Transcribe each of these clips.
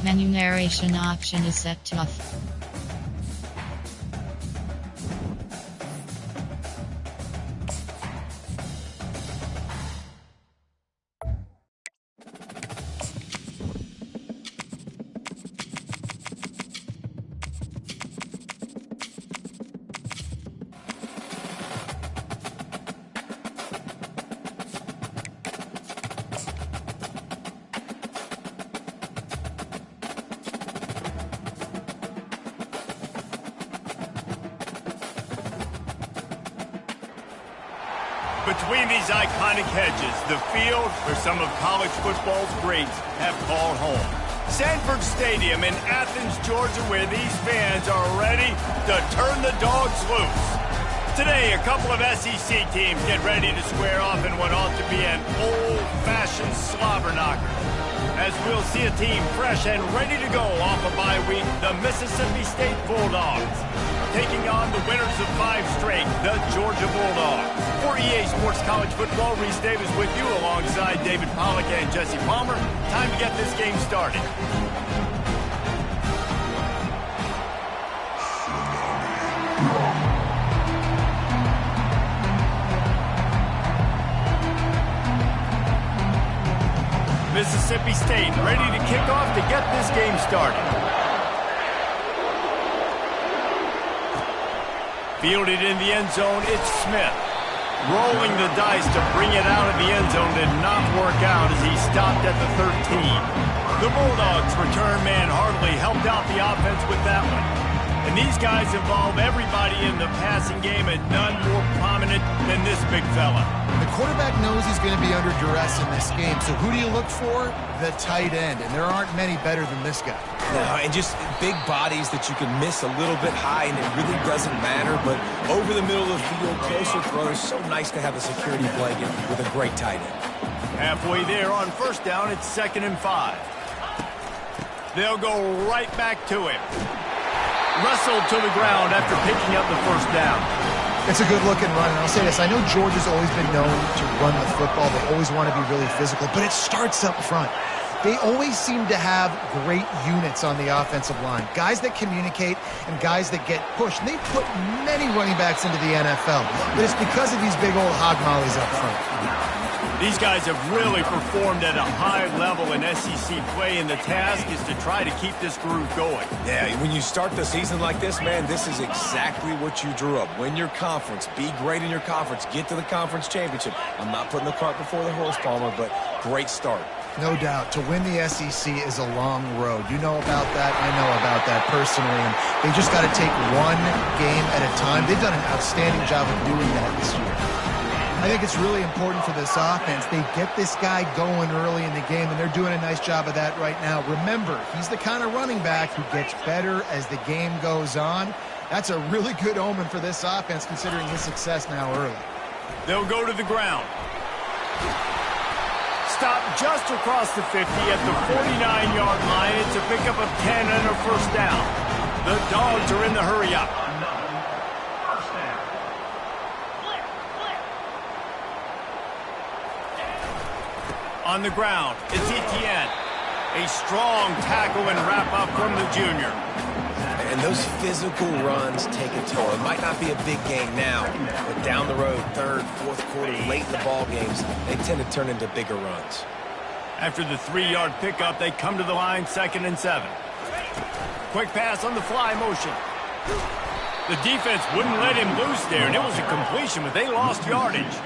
Menu narration option is set to off. Between these iconic hedges, the field where some of college football's greats have called home. Sanford Stadium in Athens, Georgia, where these fans are ready to turn the dogs loose. Today, a couple of SEC teams get ready to square off in what ought to be an old-fashioned slobber knocker. As we'll see a team fresh and ready to go off a bye week, the Mississippi State Bulldogs, taking on the winners of 5 straight, the Georgia Bulldogs. For EA Sports College Football, Reese Davis with you alongside David Pollack and Jesse Palmer. Time to get this game started. Mississippi State ready to kick off to get this game started. Fielded in the end zone, it's Smith. Rolling the dice to bring it out of the end zone did not work out as he stopped at the 13. The Bulldogs return man Hartley helped out the offense with that one. And these guys involve everybody in the passing game, and none more prominent than this big fella. The quarterback knows he's going to be under duress in this game, so who do you look for? The tight end, and there aren't many better than this guy. No, and just big bodies that you can miss a little bit high, and it really doesn't matter, but over the middle of the field, closer throws, so nice to have a security blanket with a great tight end. Halfway there on first down, it's 2nd and 5. They'll go right back to him. Wrestled to the ground after picking up the first down. It's a good-looking run, and I'll say this. I know Georgia's always been known to run the football. They always want to be really physical, but it starts up front. They always seem to have great units on the offensive line. Guys that communicate and guys that get pushed. And they put many running backs into the NFL, but it's because of these big old hog mollies up front. These guys have really performed at a high level in SEC play, and the task is to try to keep this groove going. Yeah, when you start the season like this, man, this is exactly what you drew up. Win your conference, be great in your conference, get to the conference championship. I'm not putting the cart before the horse, Palmer, but great start. No doubt. To win the SEC is a long road. You know about that. I know about that personally. And they just got to take one game at a time. They've done an outstanding job of doing that this year. I think it's really important for this offense. They get this guy going early in the game, and they're doing a nice job of that right now. Remember, he's the kind of running back who gets better as the game goes on. That's a really good omen for this offense, considering his success now early. They'll go to the ground. Stop just across the 50 at the 49-yard line. It's a pickup of 10 and a first down. The Dogs are in the hurry-up. On the ground, it's Etienne. A strong tackle and wrap-up from the junior. And those physical runs take a toll. It might not be a big game now, but down the road, 3rd, 4th quarter, late in the ball games, they tend to turn into bigger runs. After the 3-yard pickup, they come to the line, 2nd and 7. Quick pass on the fly motion. The defense wouldn't let him loose there, and it was a completion, but they lost yardage.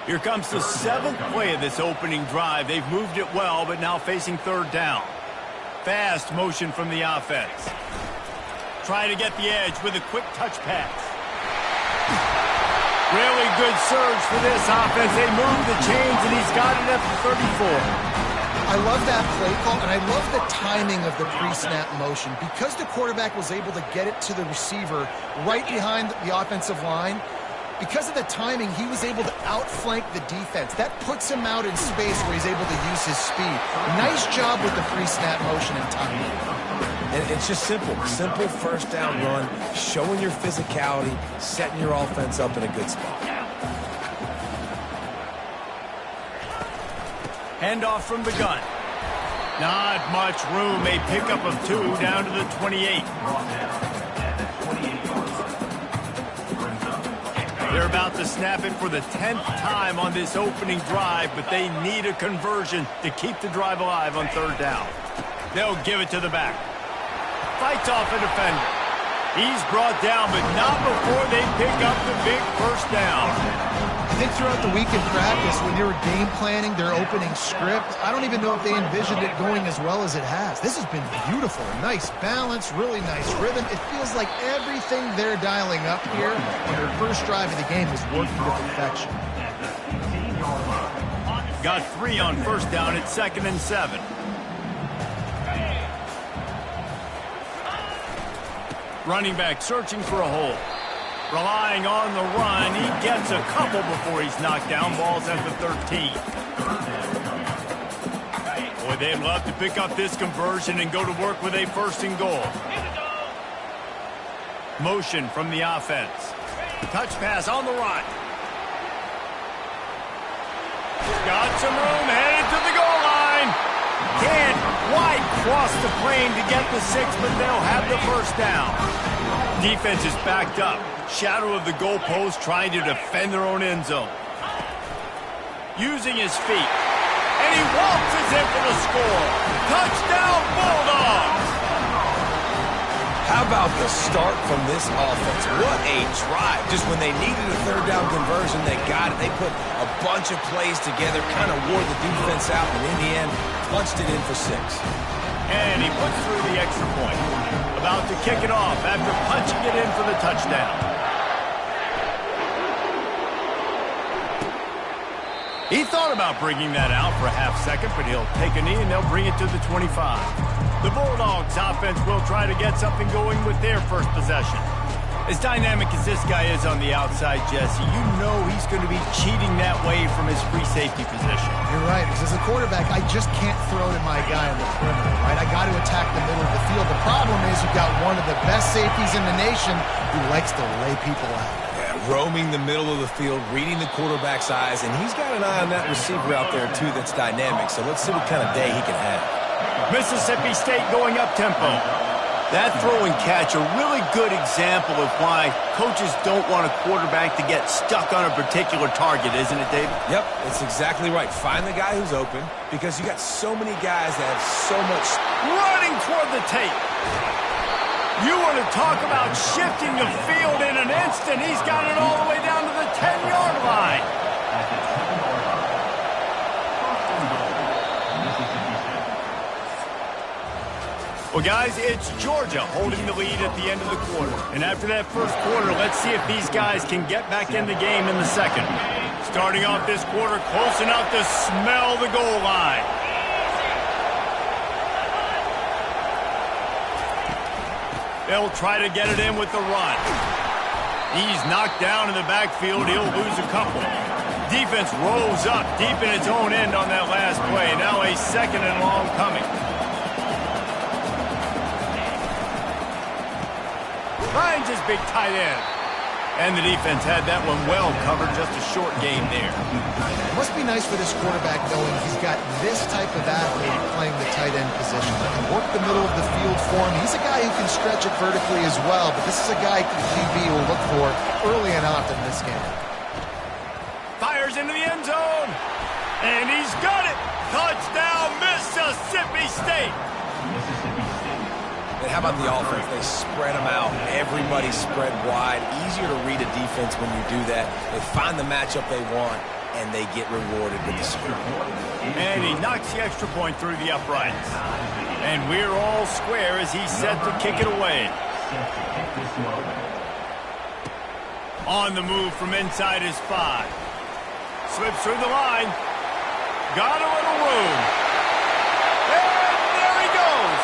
Here comes the 7th play of this opening drive. They've moved it well, but now facing 3rd down. Fast motion from the offense. Trying to get the edge with a quick touch pass. Really good surge for this offense. They move the chains, and he's got it at the 34. I love that play call, and I love the timing of the pre-snap motion. Because the quarterback was able to get it to the receiver right behind the offensive line, because of the timing, he was able to outflank the defense. That puts him out in space where he's able to use his speed. Nice job with the pre-snap motion and timing. And it's just simple. Simple first down run, showing your physicality, setting your offense up in a good spot. Handoff from the gun. Not much room. A pickup of 2 down to the 28. They're about to snap it for the 10th time on this opening drive, but they need a conversion to keep the drive alive on 3rd down. They'll give it to the back. Fights off a defender. He's brought down, but not before they pick up the big 1st down. I think throughout the week in practice, when they were game planning their opening script, I don't even know if they envisioned it going as well as it has. This has been beautiful. Nice balance, really nice rhythm. It feels like everything they're dialing up here on their first drive of the game is working to perfection. Got 3 on 1st down at 2nd and 7. Running back searching for a hole. Relying on the run, he gets a couple before he's knocked down. Ball's at the 13. Boy, they'd love to pick up this conversion and go to work with a 1st and goal. Motion from the offense. Touch pass on the run. Got some room, headed to the goal line. Can't quite cross the plane to get the 6, but they'll have the 1st down. Defense is backed up. Shadow of the goalpost, trying to defend their own end zone. Using his feet. And he waltzes in for the score. Touchdown, Bulldogs! How about the start from this offense? What a drive. Just when they needed a 3rd down conversion, they got it. They put a bunch of plays together, kind of wore the defense out, and in the end, punched it in for 6. And he puts through the extra point. About to kick it off after punching it in for the touchdown. He thought about bringing that out for a half-second, but he'll take a knee and they'll bring it to the 25. The Bulldogs offense will try to get something going with their first possession. As dynamic as this guy is on the outside, Jesse, you know he's going to be cheating that way from his free safety position. You're right, because as a quarterback, I just can't throw to my guy on the perimeter, right? I got to attack the middle of the field. The problem is you've got one of the best safeties in the nation who likes to lay people out. Roaming the middle of the field, reading the quarterback's eyes, and he's got an eye on that receiver out there, too, that's dynamic. So let's see what kind of day he can have. Mississippi State going up-tempo. That throw and catch, a really good example of why coaches don't want a quarterback to get stuck on a particular target, isn't it, David? Yep, it's exactly right. Find the guy who's open, because you got so many guys that have so much... Running toward the tape. You want to talk about shifting the field in an instant. He's got it all the way down to the 10-yard line. Well, guys, it's Georgia holding the lead at the end of the quarter. And after that first quarter, let's see if these guys can get back in the game in the second. Starting off this quarter close enough to smell the goal line. They'll try to get it in with the run. He's knocked down in the backfield. He'll lose a couple. Defense rolls up deep in its own end on that last play. Now a 2nd and long coming. Finds his big tight end. And the defense had that one well covered, just a short game there. It must be nice for this quarterback knowing he's got this type of athlete playing the tight end position. He can work the middle of the field for him. He's a guy who can stretch it vertically as well, but this is a guy the QB will look for early and often in this game. Fires into the end zone. And he's got it. Touchdown, Mississippi State. And how about the offense? They spread them out. Everybody spread wide. Easier to read a defense when you do that. They find the matchup they want, and they get rewarded with the score. And he knocks the extra point through the uprights. And we're all square as he's set to kick it away. On the move from inside his 5. Slips through the line. Got a little room. And there he goes.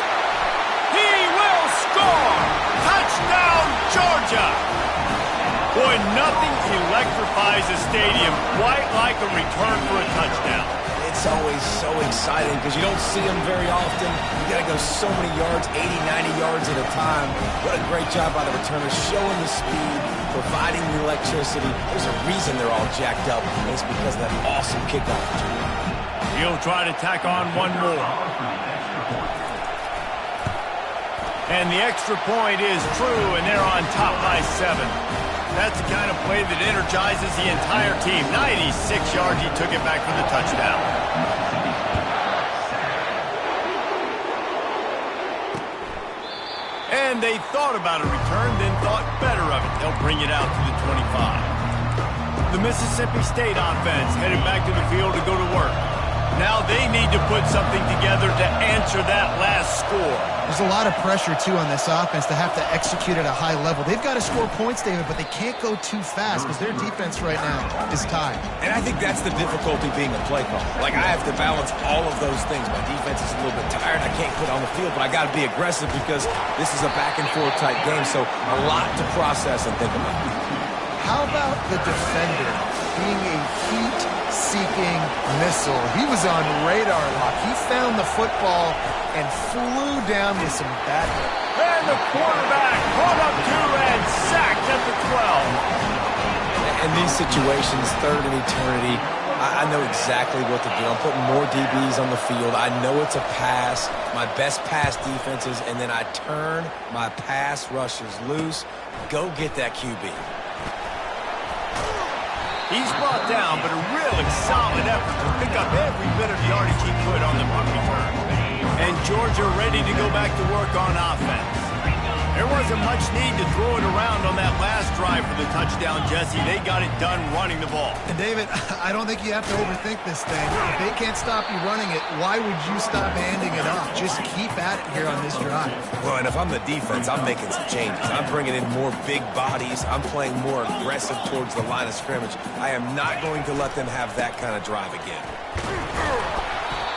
He will score. Touchdown, Georgia. Boy, nothing electrifies a stadium quite like a return for a touchdown. It's always so exciting because you don't see them very often. You got to go so many yards, 80, 90 yards at a time. What a great job by the returners, showing the speed, providing the electricity. There's a reason they're all jacked up, and it's because of that awesome kickoff. He'll try to tack on one more. And the extra point is true, and they're on top by 7. That's the kind of play that energizes the entire team. 96 yards, he took it back for the touchdown. And they thought about a return, then thought better of it. They'll bring it out to the 25. The Mississippi State offense headed back to the field to go to work. Now they need to put something together to answer that last score. There's a lot of pressure, too, on this offense to have to execute at a high level. They've got to score points, David, but they can't go too fast because their defense right now is tied. And I think that's the difficulty being a play caller. Like, I have to balance all of those things. My defense is a little bit tired. I can't put on the field, but I got to be aggressive because this is a back-and-forth type game, so a lot to process and think about. How about the defender being a heat-seeking missile? He was on radar lock. He found the football and flew down with some bat. And the quarterback caught up to and sacked at the 12. In these situations, third and eternity, I know exactly what to do. I'm putting more DBs on the field. I know it's a pass, my best pass defenses, and then I turn my pass rushers loose. Go get that QB. He's brought down, but a really solid effort to pick up every bit of yardage he could on the punt return. And Georgia ready to go back to work on offense. There wasn't much need to throw it around on that last drive for the touchdown, Jesse. They got it done running the ball. And David, I don't think you have to overthink this thing. If they can't stop you running it, why would you stop handing it off? Just keep at it here on this drive. Well, and if I'm the defense, I'm making some changes. I'm bringing in more big bodies. I'm playing more aggressive towards the line of scrimmage. I am not going to let them have that kind of drive again.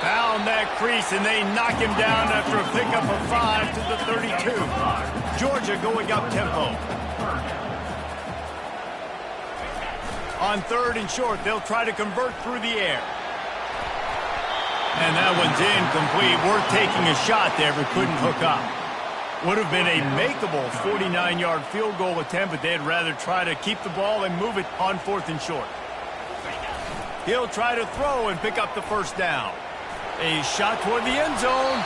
Found that crease, and they knock him down after a pickup of 5 to the 32. Georgia going up tempo. On third and short, they'll try to convert through the air. And that one's incomplete. We're taking a shot there, but couldn't hook up. Would have been a makeable 49-yard field goal attempt, but they'd rather try to keep the ball and move it on fourth and short. He'll try to throw and pick up the first down. A shot toward the end zone,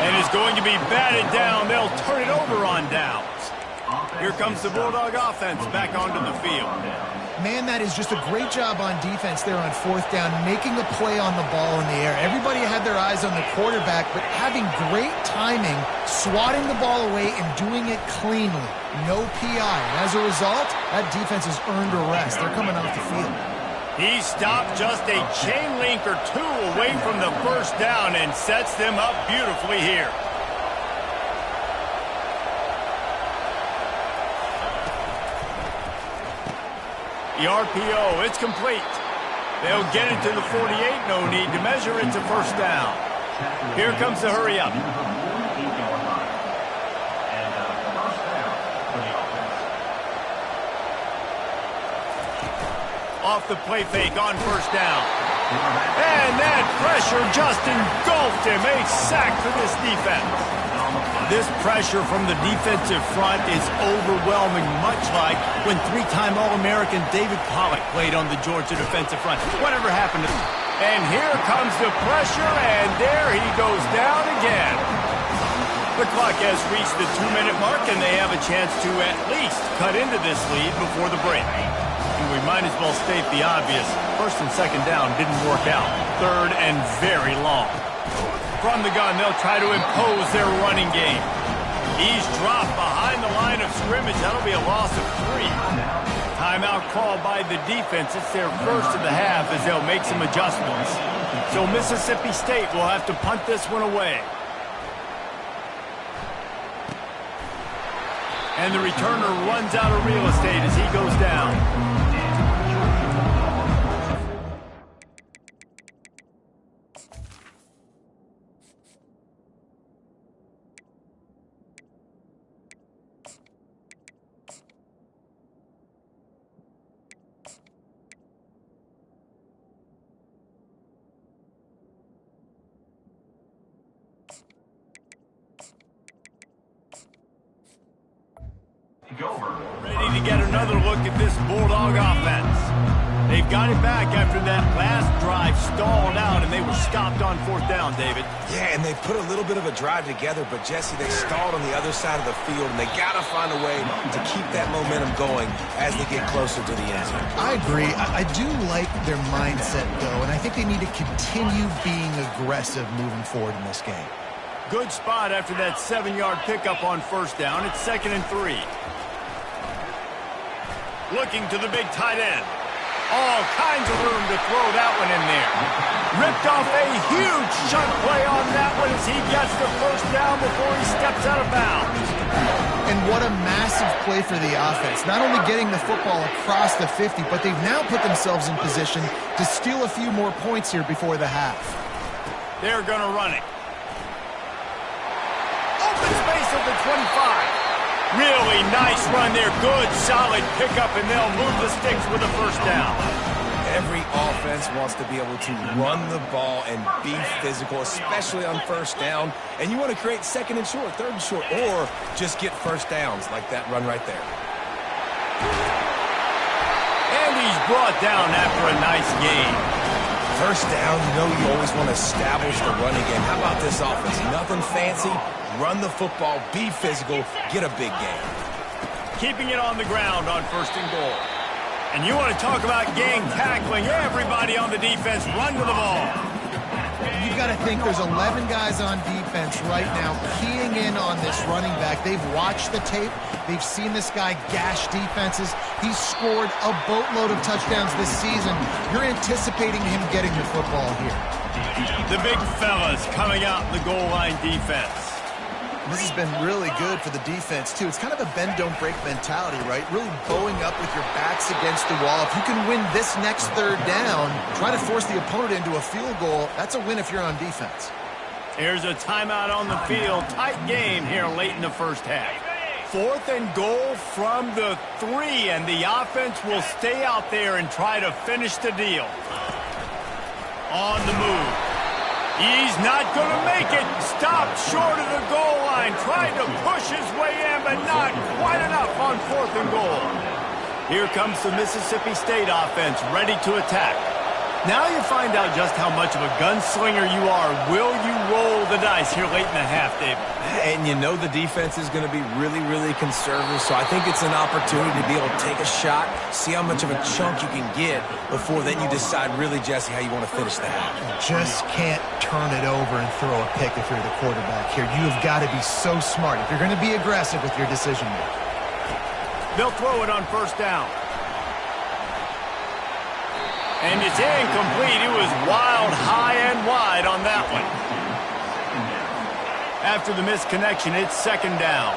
and is going to be batted down. They'll turn it over on downs. Here comes the Bulldog offense back onto the field. Man, that is just a great job on defense there on fourth down, making a play on the ball in the air. Everybody had their eyes on the quarterback, but having great timing, swatting the ball away and doing it cleanly. No PI. And as a result, that defense has earned a rest. They're coming off the field. He stopped just a chain link or two away from the first down and sets them up beautifully here. The RPO, it's complete. They'll get it to the 48, no need to measure, it's a first down. Here comes the hurry up. Off the play fake on first down. And that pressure just engulfed him. A sack for this defense. This pressure from the defensive front is overwhelming, much like when three-time All-American David Pollack played on the Georgia defensive front. Whatever happened to him? And here comes the pressure, and there he goes down again. The clock has reached the 2-minute mark, and they have a chance to at least cut into this lead before the break. We might as well state the obvious. First and second down didn't work out. Third and very long. From the gun, they'll try to impose their running game. He's dropped behind the line of scrimmage. That'll be a loss of 3. Timeout called by the defense. It's their first of the half as they'll make some adjustments. So Mississippi State will have to punt this one away. And the returner runs out of real estate as he goes down. Ready to get another look at this Bulldog offense. They've got it back after that last drive stalled out, and they were stopped on 4th down, David. Yeah, and they put a little bit of a drive together, but, Jesse, they stalled on the other side of the field, and they got to find a way to keep that momentum going as they get closer to the end zone. I agree. I do like their mindset, though, and I think they need to continue being aggressive moving forward in this game. Good spot after that 7-yard pickup on 1st down. It's 2nd and 3. Looking to the big tight end. All kinds of room to throw that one in there. Ripped off a huge chunk play on that one as he gets the 1st down before he steps out of bounds. And what a massive play for the offense. Not only getting the football across the 50, but they've now put themselves in position to steal a few more points here before the half. They're going to run it. Open space at the 25. Really nice run there. Good, solid pickup, and they'll move the sticks with a 1st down. Every offense wants to be able to run the ball and be physical, especially on 1st down. And you want to create 2nd and short, 3rd and short, or just get 1st downs like that run right there. And he's brought down after a nice gain. 1st down, you always want to establish the running game. How about this offense? Nothing fancy. Run the football, be physical, get a big gain. Keeping it on the ground on 1st and goal. And you want to talk about gang tackling. Everybody on the defense run to the ball. You've got to think there's 11 guys on defense right now keying in on this running back. They've watched the tape. They've seen this guy gash defenses. He's scored a boatload of touchdowns this season. You're anticipating him getting the football here. The big fellas coming out in the goal line defense. This has been really good for the defense, too. It's kind of a bend-don't-break mentality, right? Really bowing up with your backs against the wall. If you can win this next 3rd down, try to force the opponent into a field goal, that's a win if you're on defense. Here's a timeout on the field. Tight game here late in the 1st half. 4th and goal from the 3, and the offense will stay out there and try to finish the deal. On the move. He's not going to make it. Stopped short of the goal line. Tried to push his way in, but not quite enough on 4th and goal. Here comes the Mississippi State offense, ready to attack. Now you find out just how much of a gunslinger you are. Will you roll the dice here late in the half, David? And you know the defense is going to be really, really conservative, so I think it's an opportunity to be able to take a shot, see how much of a chunk you can get before then you decide really, Jesse, how you want to finish the half. Just can't turn it over and throw a pick if you're the quarterback here. You have got to be so smart if you're going to be aggressive with your decision making. They'll throw it on 1st down. And it's incomplete. It was wild, high and wide on that one. After the misconnection, it's 2nd down.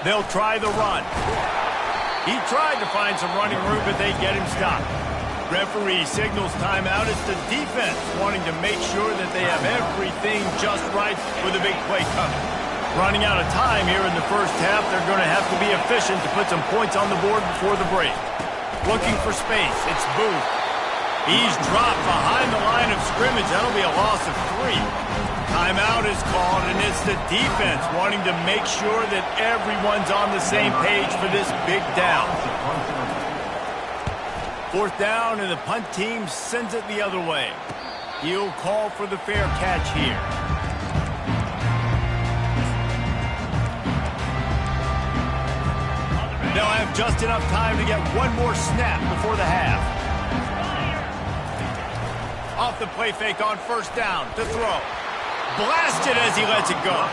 They'll try the run. He tried to find some running room, but they get him stopped. Referee signals timeout. It's the defense wanting to make sure that they have everything just right with a big play coming. Running out of time here in the 1st half. They're going to have to be efficient to put some points on the board before the break. Looking for space. It's Booth. He's dropped behind the line of scrimmage. That'll be a loss of 3. Timeout is called, and it's the defense wanting to make sure that everyone's on the same page for this big down. 4th down, and the punt team sends it the other way. He'll call for the fair catch here. They'll have just enough time to get one more snap before the half. Off the play fake on 1st down to throw. Blasted as he lets it go.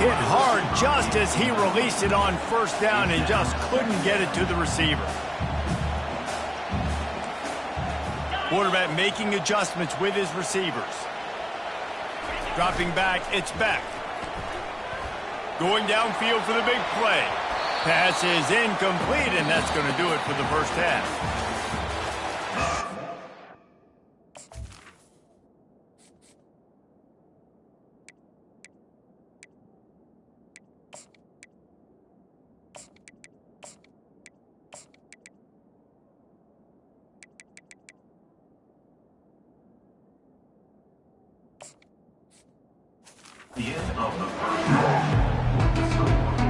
Hit hard just as he released it on 1st down and just couldn't get it to the receiver. Quarterback making adjustments with his receivers. Dropping back, it's Beck. Going downfield for the big play. Pass is incomplete, and that's going to do it for the 1st half.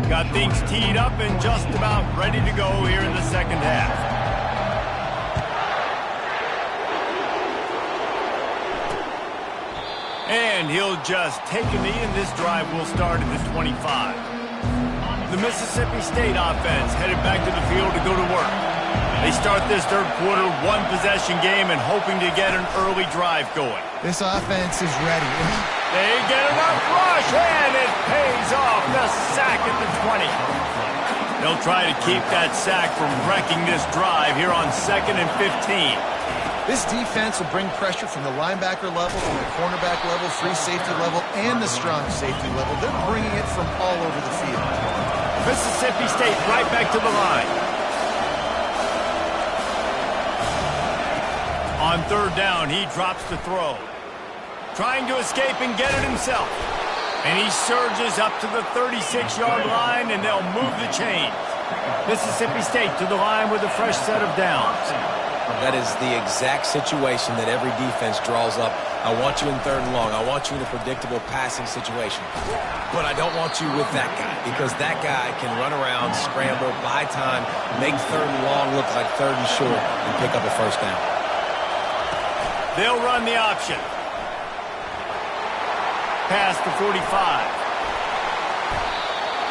Got things teed up and just about ready to go here in the second half. And he'll just take a knee, and this drive will start at the 25. The Mississippi State offense headed back to the field to go to work. They start this third quarter one-possession game and hoping to get an early drive going. This offense is ready. They get enough rush, and it pays off. The sack at the 20. They'll try to keep that sack from wrecking this drive here on 2nd and 15. This defense will bring pressure from the linebacker level, from the cornerback level, free safety level, and the strong safety level. They're bringing it from all over the field. Mississippi State right back to the line. On third down, he drops the throw. Trying to escape and get it himself. And he surges up to the 36-yard line, and they'll move the chains. Mississippi State to the line with a fresh set of downs. That is the exact situation that every defense draws up. I want you in third and long. I want you in a predictable passing situation. But I don't want you with that guy, because that guy can run around, scramble, buy time, make third and long look like third and short, and pick up a first down. They'll run the option. Pass to 45.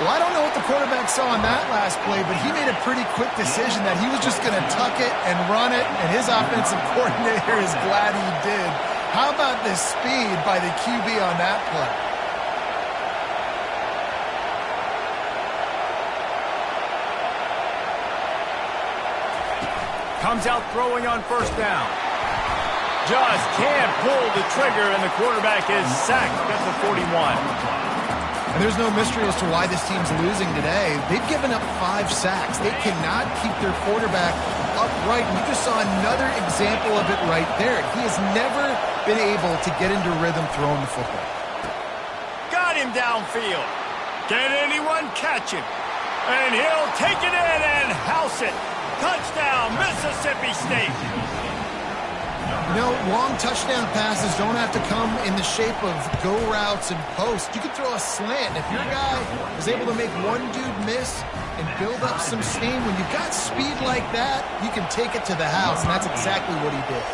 Well, I don't know what the quarterback saw on that last play, but he made a pretty quick decision that he was just going to tuck it and run it, and his offensive coordinator is glad he did. How about the speed by the QB on that play? Comes out throwing on first down. Just can't pull the trigger, and the quarterback is sacked at the 41. And there's no mystery as to why this team's losing today. They've given up 5 sacks. They cannot keep their quarterback upright. And you just saw another example of it right there. He has never been able to get into rhythm throwing the football. Got him downfield. Can anyone catch him? And he'll take it in and house it. Touchdown, Mississippi State. You know, long touchdown passes don't have to come in the shape of go routes and posts. You can throw a slant. If your guy is able to make one dude miss and build up some steam, when you've got speed like that, you can take it to the house, and that's exactly what he did.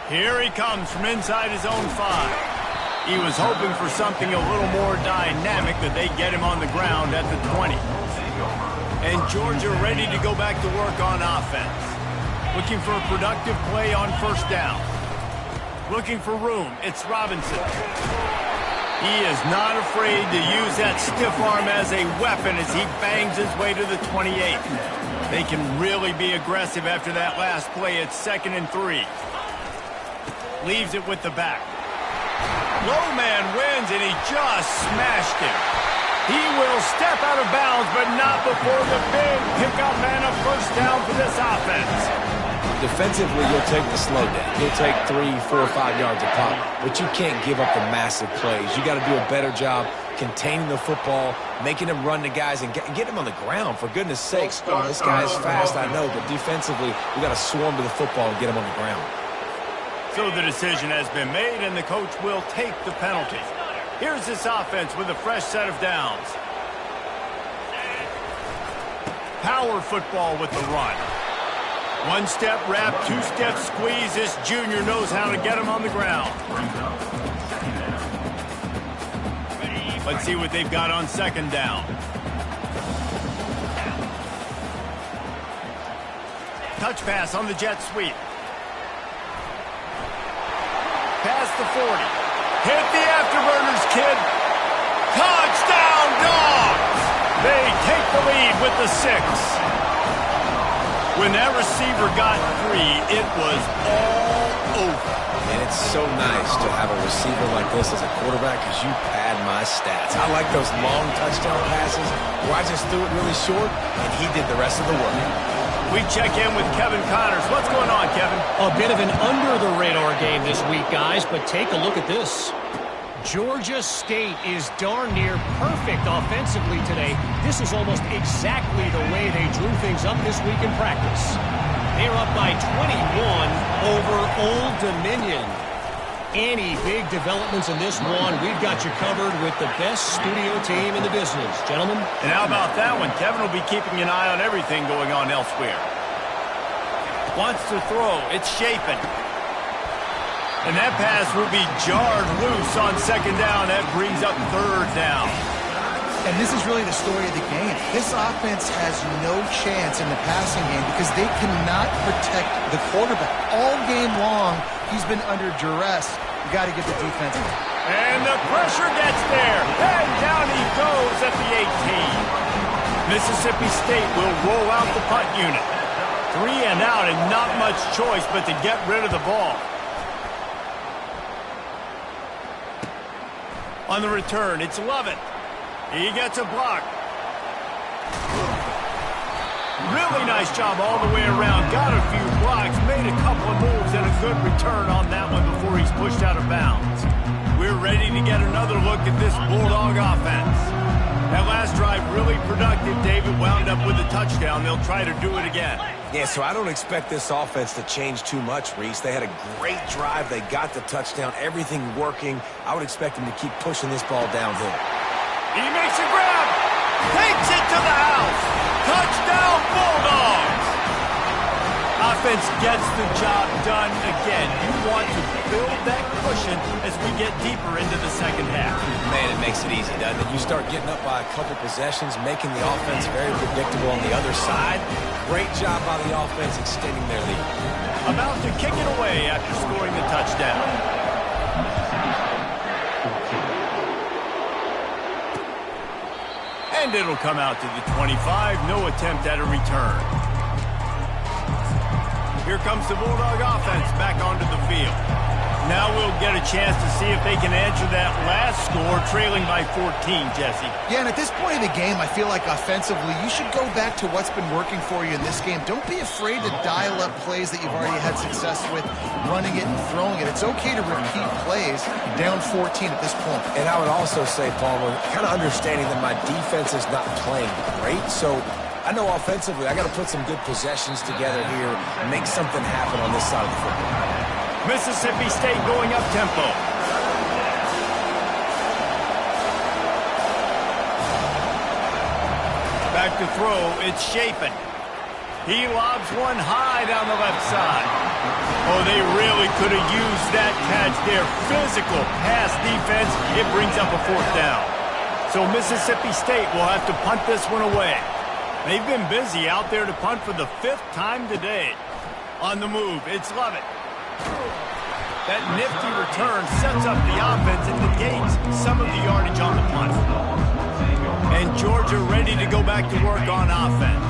Here he comes from inside his own 5. He was hoping for something a little more dynamic, that they get him on the ground at the 20. And Georgia ready to go back to work on offense. Looking for a productive play on first down. Looking for room. It's Robinson. He is not afraid to use that stiff arm as a weapon as he bangs his way to the 28. They can really be aggressive after that last play. It's 2nd and 3. Leaves it with the back. Low man wins, and he just smashed him. He will step out of bounds, but not before the big pickup and a first down for this offense. Defensively, you'll take the slow down. You'll take 3, 4, 5 yards a pop, but you can't give up the massive plays. You got to do a better job containing the football, making him run to guys, and get him on the ground. For goodness sakes, this guy is fast, I know, but defensively, we got to swarm to the football and get him on the ground. So the decision has been made, and the coach will take the penalty. Here's this offense with a fresh set of downs. Power football with the run. One-step wrap, two-step squeeze. This junior knows how to get him on the ground. Let's see what they've got on second down. Touch pass on the jet sweep. Past the 40. Hit the afterburners, kid. Touchdown, Dogs! They take the lead with the 6. When that receiver got 3, it was all over. And it's so nice to have a receiver like this as a quarterback, because you pad my stats. I like those long touchdown passes where I just threw it really short, and he did the rest of the work. We check in with Kevin Connors. What's going on, Kevin? A bit of an under-the-radar game this week, guys, but take a look at this. Georgia State is darn near perfect offensively today. This is almost exactly the way they drew things up this week in practice. They're up by 21 over Old Dominion. any big developments in this one, we've got you covered with the best studio team in the business. Gentlemen. And how about that one? Kevin will be keeping an eye on everything going on elsewhere. Wants to throw. It's Chapin. And that pass will be jarred loose on second down. That brings up third down. And this is really the story of the game. This offense has no chance in the passing game because they cannot protect the quarterback. All game long, he's been under duress. You got to get the defense. And the pressure gets there. And down he goes at the 18. Mississippi State will roll out the punt unit. 3 and out and not much choice but to get rid of the ball. On the return, it's Lovett. He gets a block. Really nice job all the way around. Got a few blocks, made a couple of moves, and a good return on that one before he's pushed out of bounds. We're ready to get another look at this Bulldog offense. That last drive really productive. David wound up with a touchdown. They'll try to do it again. Yeah, so I don't expect this offense to change too much, Reese. They had a great drive. They got the touchdown. Everything working. I would expect them to keep pushing this ball downhill. He makes a grab. Takes it to the house. Touchdown, Bulldogs. Offense gets the job done again. You want to build that cushion as we get deeper into the second half. Man, it makes it easy, doesn't it? You start getting up by a couple possessions, making the offense very predictable on the other side. Great job by the offense extending their lead. About to kick it away after scoring the touchdown. And it'll come out to the 25. No attempt at a return. Here comes the Bulldog offense back onto the field. Now we'll get a chance to see if they can answer that last score, trailing by 14, Jesse. Yeah, and at this point in the game, I feel like offensively, you should go back to what's been working for you in this game. Don't be afraid to dial up plays that you've already had success with, running it and throwing it. It's okay to repeat plays down 14 at this point. And I would also say, Palmer, kind of understanding that my defense is not playing great, so I know offensively I got to put some good possessions together here and make something happen on this side of the football. Mississippi State going up tempo. Back to throw, it's Chapin. He lobs one high down the left side. Oh, they really could have used that catch there. Physical pass defense, it brings up a fourth down. So Mississippi State will have to punt this one away. They've been busy out there to punt for the 5th time today. On the move, it's Lovett. That nifty return sets up the offense and negates some of the yardage on the punt. And Georgia ready to go back to work on offense.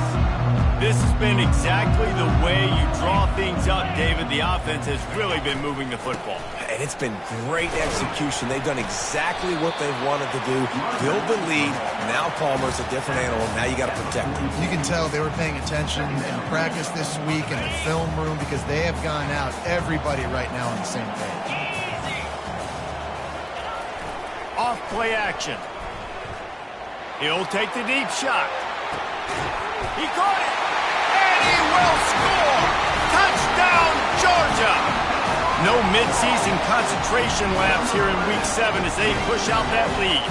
This has been exactly the way you draw things up, David. The offense has really been moving the football. And it's been great execution. They've done exactly what they've wanted to do. Build the lead. Now Palmer's a different animal. Now you got to protect him. You can tell they were paying attention in practice this week in the film room because they have gone out, everybody right now on the same page. Off play action. He'll take the deep shot. He caught it. And he will score. Touchdown, Georgia. No midseason concentration laps here in Week 7 as they push out that lead.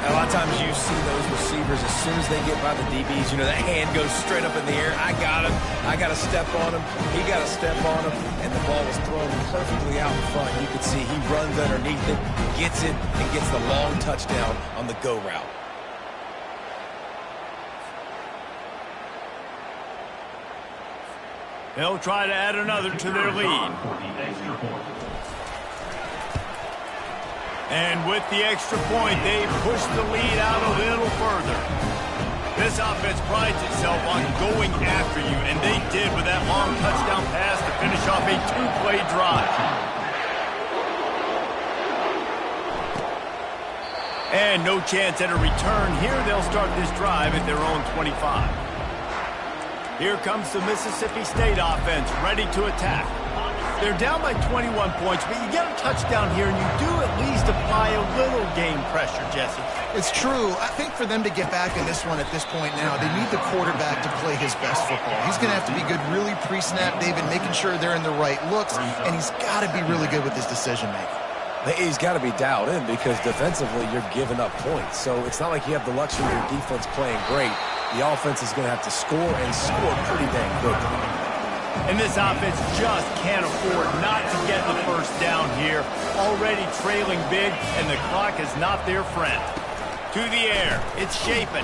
A lot of times you see those receivers, as soon as they get by the DBs, you know, that hand goes straight up in the air. I got him. I got to step on him. He got to step on him. And the ball was thrown perfectly out in front. You could see he runs underneath it, gets it, and gets the long touchdown on the go route. They'll try to add another to their lead. And with the extra point, they push the lead out a little further. This offense prides itself on going after you, and they did with that long touchdown pass to finish off a 2-play drive. And no chance at a return. Here they'll start this drive at their own 25. Here comes the Mississippi State offense, ready to attack. They're down by 21 points, but you get a touchdown here, and you do at least apply a little game pressure, Jesse. It's true. I think for them to get back in this one at this point now, they need the quarterback to play his best football. He's going to have to be good really pre-snap, David, making sure they're in the right looks, and he's got to be really good with his decision-making. He's got to be dialed in because defensively you're giving up points. So it's not like you have the luxury of your defense playing great. The offense is going to have to score and score pretty dang quickly. And this offense just can't afford not to get the first down here. Already trailing big, and the clock is not their friend. To the air, it's Shapen.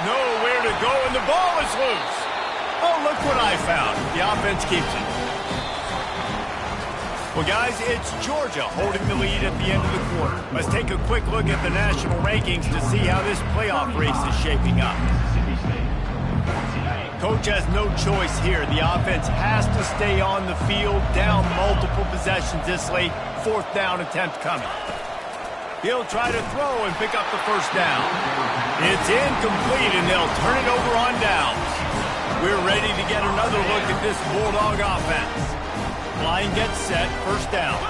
Nowhere to go, and the ball is loose. Oh, look what I found. The offense keeps it. Well, guys, it's Georgia holding the lead at the end of the quarter. Let's take a quick look at the national rankings to see how this playoff race is shaping up. Coach has no choice here. The offense has to stay on the field, down multiple possessions this late. Fourth down attempt coming. He'll try to throw and pick up the first down. It's incomplete, and they'll turn it over on downs. We're ready to get another look at this Bulldog offense. Line gets set, first down.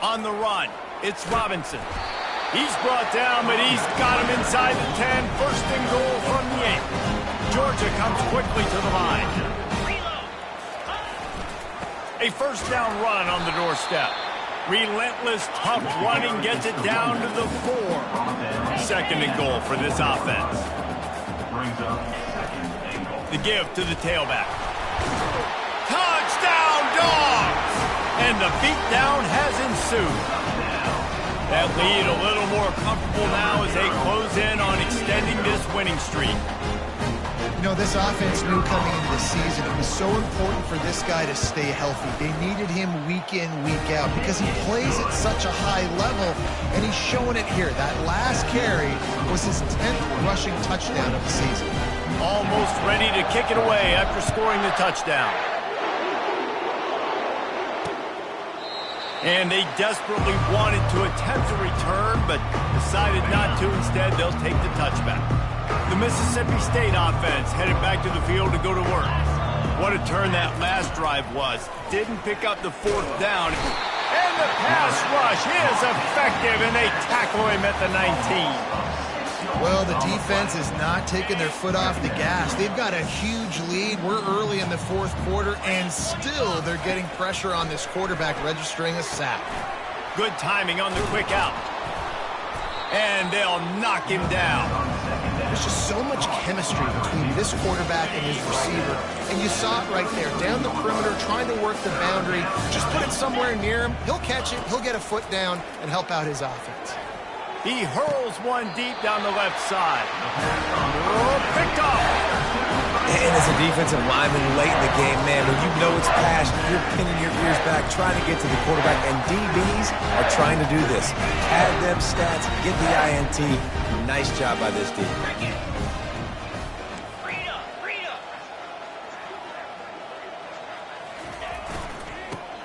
On the run, it's Robinson. He's brought down, but he's got him inside the 10. First and goal from the 8. Georgia comes quickly to the line. A first down run on the doorstep. Relentless, tough running gets it down to the 4. Second and goal for this offense. The give to the tailback. Touchdown, Dogs! And the beatdown has ensued. That lead a little more comfortable now as they close in on extending this winning streak. You know, this offense knew coming into the season it was so important for this guy to stay healthy. They needed him week in, week out because he plays at such a high level, and he's showing it here. That last carry was his 10th rushing touchdown of the season. Almost ready to kick it away after scoring the touchdown. And they desperately wanted to attempt a return, but decided not to. Instead, they'll take the touchback. The Mississippi State offense headed back to the field to go to work. What a turn that last drive was. Didn't pick up the fourth down. And the pass rush is effective, and they tackle him at the 19. Well, the defense is not taking their foot off the gas. They've got a huge lead. We're early in the fourth quarter, and still they're getting pressure on this quarterback, registering a sack. Good timing on the quick out. And they'll knock him down. There's just so much chemistry between this quarterback and his receiver, and you saw it right there. Down the perimeter, trying to work the boundary. Just put it somewhere near him. He'll catch it, he'll get a foot down, and help out his offense. He hurls one deep down the left side. Oh, picked off. And as a defensive lineman late in the game, man, when you know it's passion, you're pinning your ears back, trying to get to the quarterback, and DBs are trying to do this. Add them stats, get the INT. Nice job by this team.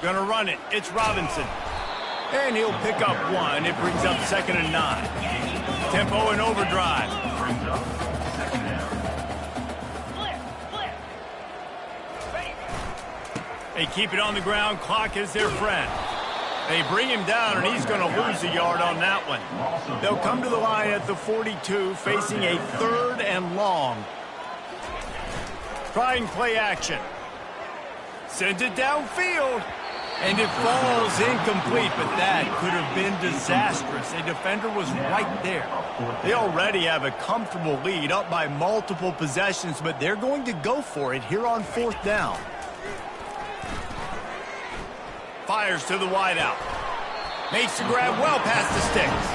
Gonna run it. It's Robinson. And he'll pick up one. It brings up 2nd and 9. Tempo and overdrive. They keep it on the ground. Clock is their friend. They bring him down, and he's going to lose a yard on that one. They'll come to the line at the 42, facing a 3rd and long. Trying play action. Sends it downfield. And it falls incomplete, but that could have been disastrous. A defender was right there. They already have a comfortable lead, up by multiple possessions, but they're going to go for it here on 4th down. Fires to the wideout. Makes the grab well past the sticks.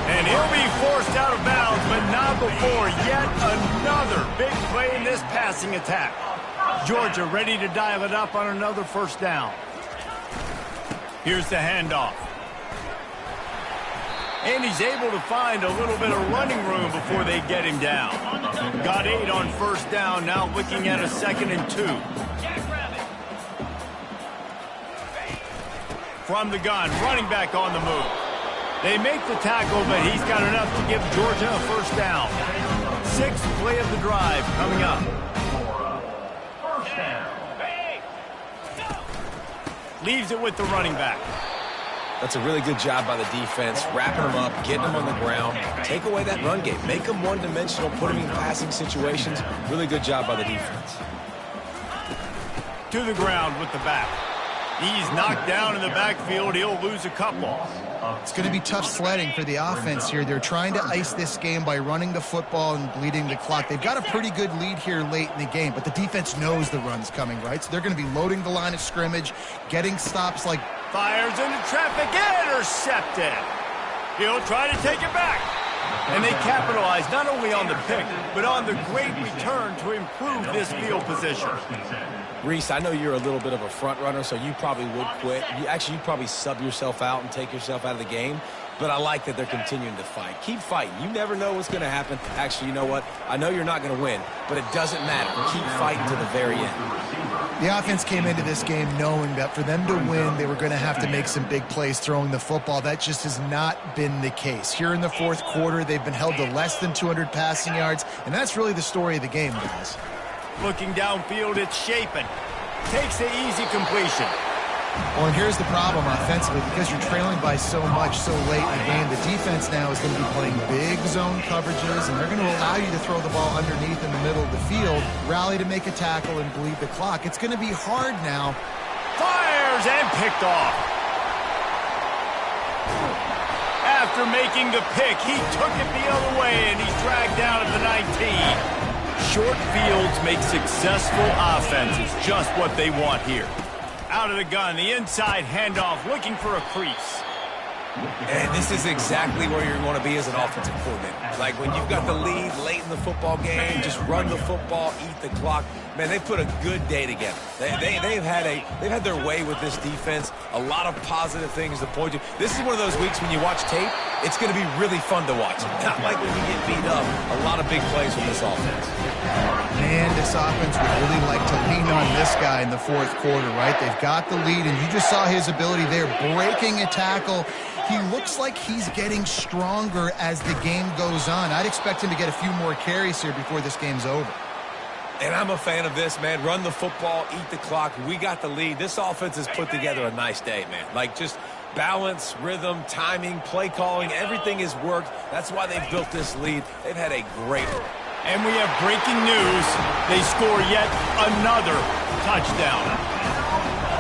And he'll be forced out of bounds, but not before yet another big play in this passing attack. Georgia ready to dial it up on another first down. Here's the handoff. And he's able to find a little bit of running room before they get him down. Got 8 on first down, now looking at a 2nd and 2. From the gun, running back on the move. They make the tackle, but he's got enough to give Georgia a first down. 6th play of the drive coming up. Leaves it with the running back. That's a really good job by the defense, wrapping them up, getting them on the ground. Take away that run game. Make them one-dimensional, put them in passing situations. Really good job by the defense. To the ground with the back. He's knocked down in the backfield. He'll lose a couple. It's going to be tough sledding for the offense here. They're trying to ice this game by running the football and bleeding the clock. They've got a pretty good lead here late in the game, but the defense knows the run's coming, right? So they're going to be loading the line of scrimmage, getting stops like... Fires into traffic, intercepted. He'll try to take it back. And they capitalize not only on the pick, but on the great return to improve this field position. Reese, I know you're a little bit of a front runner, so you probably would quit. You'd probably sub yourself out and take yourself out of the game. But I like that they're continuing to fight. Keep fighting. You never know what's going to happen. Actually, you know what? I know you're not going to win, but it doesn't matter. Keep fighting to the very end. The offense came into this game knowing that for them to win, they were going to have to make some big plays throwing the football. That just has not been the case. Here in the fourth quarter, they've been held to less than 200 passing yards, and that's really the story of the game, guys. Looking downfield, it's Shapen. Takes the easy completion. Well, and here's the problem offensively. Because you're trailing by so much so late in the game, the defense now is going to be playing big zone coverages, and they're going to allow you to throw the ball underneath in the middle of the field, rally to make a tackle, and bleed the clock. It's going to be hard now. Fires and picked off. After making the pick, he took it the other way, and he's dragged down at the 19. Short fields make successful offenses just what they want here. Out of the gun, the inside handoff, looking for a crease. And this is exactly where you're going to be as an offensive coordinator. Like when you've got the lead late in the football game, just run the football, eat the clock. Man, they put a good day together. They've had their way with this defense. A lot of positive things to point to. This is one of those weeks when you watch tape, it's going to be really fun to watch. Not like when you get beat up. A lot of big plays with this offense. Man, this offense would really like to lean on this guy in the fourth quarter, right? They've got the lead, and you just saw his ability there, breaking a tackle. He looks like he's getting stronger as the game goes on. I'd expect him to get a few more carries here before this game's over. And I'm a fan of this, man. Run the football, eat the clock. We got the lead. This offense has put together a nice day, man. Like just balance, rhythm, timing, play calling, everything has worked. That's why they've built this lead. They've had a great one. And we have breaking news. They score yet another touchdown.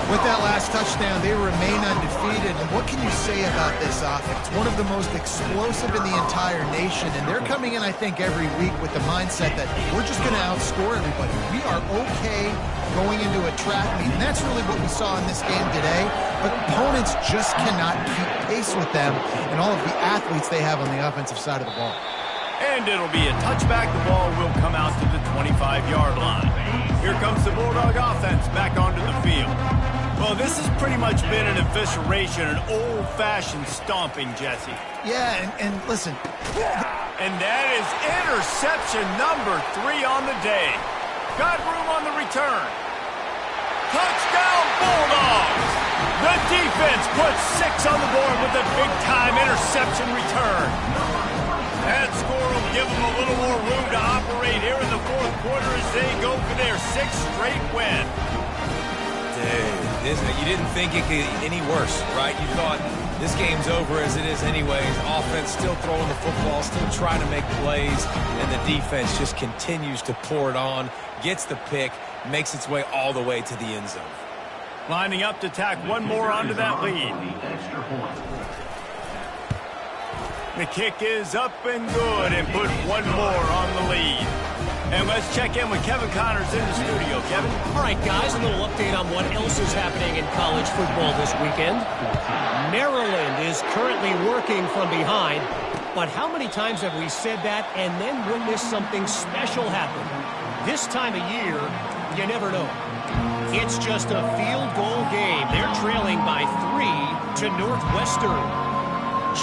With that last touchdown, they remain undefeated. And what can you say about this offense? One of the most explosive in the entire nation. And they're coming in, I think, every week with the mindset that we're just going to outscore everybody. We are okay going into a track meet. And that's really what we saw in this game today. But opponents just cannot keep pace with them and all of the athletes they have on the offensive side of the ball. And it'll be a touchback. The ball will come out to the 25-yard line. Here comes the Bulldog offense back onto the field. Well, this has pretty much been an evisceration, an old-fashioned stomping, Jesse. Yeah, and listen. And that is interception number 3 on the day. Got room on the return. Touchdown, Bulldogs! The defense puts 6 on the board with a big-time interception return. That score will give them a little more room to operate here in the fourth quarter as they go for their 6th straight win. Dude, you didn't think it could get any worse, right? You thought this game's over as it is anyways. Offense still throwing the football, still trying to make plays, and the defense just continues to pour it on, gets the pick, makes its way all the way to the end zone. Lining up to tack one more onto that lead. The kick is up and good and put one more on the lead. And let's check in with Kevin Connors in the studio. Kevin? All right, guys, a little update on what else is happening in college football this weekend. Maryland is currently working from behind, but how many times have we said that and then witnessed something special happen? This time of year, you never know. It's just a field goal game. They're trailing by 3 to Northwestern.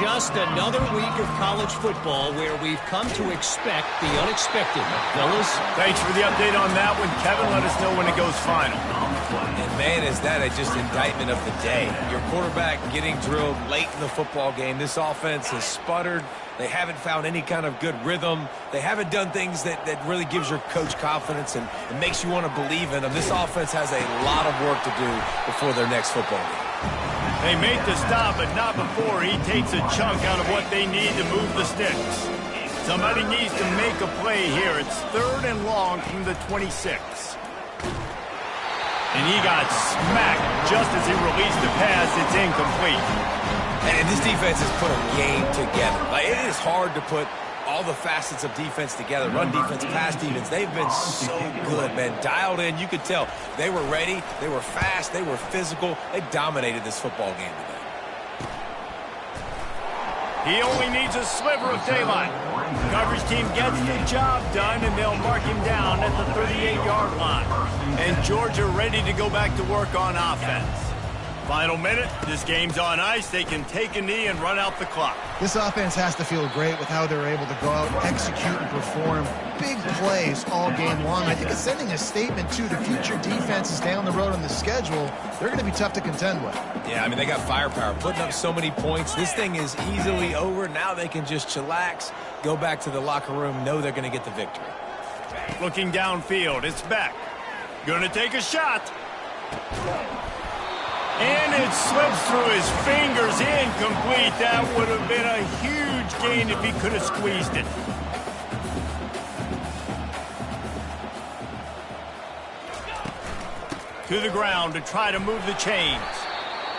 Just another week of college football where we've come to expect the unexpected. Fellas? Thanks for the update on that one, Kevin. Let us know when it goes final. And man, is that just indictment of the day. Your quarterback getting drilled late in the football game. This offense has sputtered. They haven't found any kind of good rhythm. They haven't done things that really gives your coach confidence and makes you want to believe in them. This offense has a lot of work to do before their next football game. They make the stop, but not before he takes a chunk out of what they need to move the sticks. Somebody needs to make a play here. It's 3rd and long from the 26. And he got smacked just as he released the pass. It's incomplete. And this defense has put a game together. Like, it is hard to put all the facets of defense together. Run defense, pass defense. They've been so good, man. Dialed in. You could tell they were ready. They were fast. They were physical. They dominated this football game today. He only needs a sliver of daylight. Coverage team gets the job done, and they'll mark him down at the 38-yard line. And Georgia ready to go back to work on offense. Final minute, this game's on ice. They can take a knee and run out the clock. This offense has to feel great with how they're able to go out, execute, and perform big plays all game long. I think it's sending a statement to the future defenses down the road on the schedule. They're going to be tough to contend with. Yeah, I mean, they got firepower, putting up so many points. This thing is easily over. Now they can just chillax, go back to the locker room, know they're going to get the victory. Looking downfield, it's Beck. Gonna take a shot. And it slips through his fingers, incomplete. That would have been a huge gain if he could have squeezed it. To the ground to try to move the chains.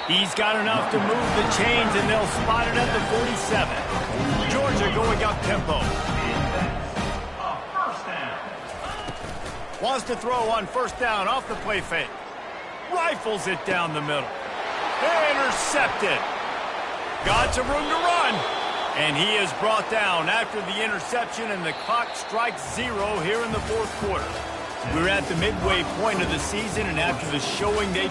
He's got enough to move the chains, and they'll spot it at the 47. Georgia going up tempo. Wants to throw on 1st down off the play fake. Rifles it down the middle. Intercepted. Got some room to run. And he is brought down after the interception, and the clock strikes 0 here in the 4th quarter. We're at the midway point of the season, and after the showing they